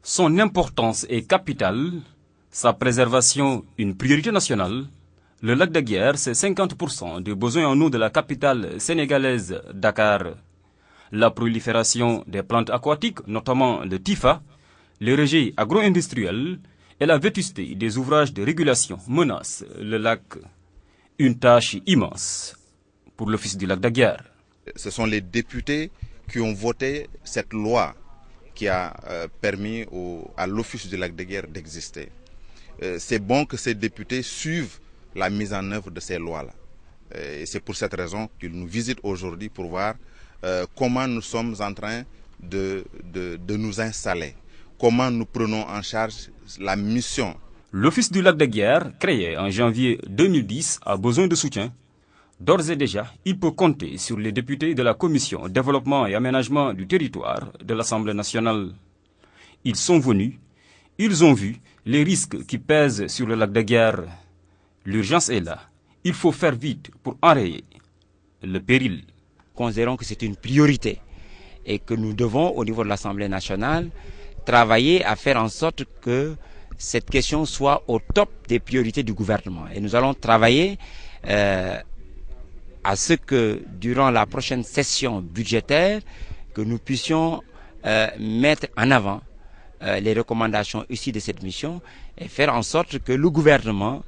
Son importance est capitale, sa préservation une priorité nationale. Le lac de Guiers, c'est 50% des besoins en eau de la capitale sénégalaise Dakar. La prolifération des plantes aquatiques, notamment le TIFA, les rejets agro-industriels et la vétusté des ouvrages de régulation menacent le lac. Une tâche immense pour l'Office du lac de Guiers. Ce sont les députés qui ont voté cette loi qui a permis à l'Office du lac de Guiers d'exister. C'est bon que ces députés suivent la mise en œuvre de ces lois-là. Et c'est pour cette raison qu'ils nous visitent aujourd'hui pour voir comment nous sommes en train de nous installer, comment nous prenons en charge la mission. L'Office du lac de Guiers, créé en janvier 2010, a besoin de soutien. D'ores et déjà, il peut compter sur les députés de la Commission Développement et Aménagement du Territoire de l'Assemblée nationale. Ils sont venus, ils ont vu les risques qui pèsent sur le lac de Guiers. L'urgence est là. Il faut faire vite pour enrayer le péril. Considérons que c'est une priorité et que nous devons, au niveau de l'Assemblée nationale, travailler à faire en sorte que cette question soit au top des priorités du gouvernement. Et nous allons travailler à ce que, durant la prochaine session budgétaire, que nous puissions mettre en avant les recommandations issues de cette mission et faire en sorte que le gouvernement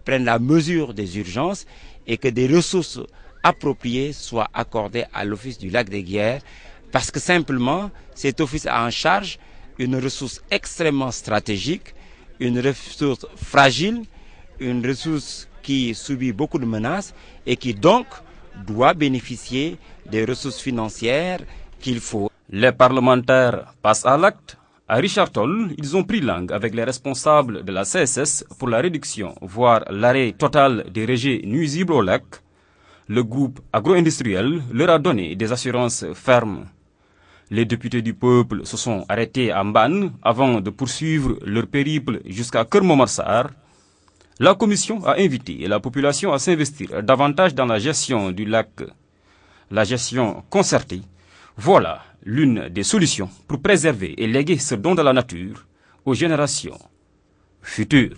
prenne la mesure des urgences et que des ressources appropriées soient accordées à l'Office du lac de Guiers, parce que simplement cet office a en charge une ressource extrêmement stratégique, une ressource fragile, une ressource qui subit beaucoup de menaces et qui donc doit bénéficier des ressources financières qu'il faut. Les parlementaires passent à l'acte. À Richard Toll, ils ont pris langue avec les responsables de la CSS pour la réduction, voire l'arrêt total des rejets nuisibles au lac. Le groupe agro-industriel leur a donné des assurances fermes. Les députés du peuple se sont arrêtés à Mbane avant de poursuivre leur périple jusqu'à Kermomarsar. La commission a invité la population à s'investir davantage dans la gestion du lac. La gestion concertée, voilà l'une des solutions pour préserver et léguer ce don de la nature aux générations futures.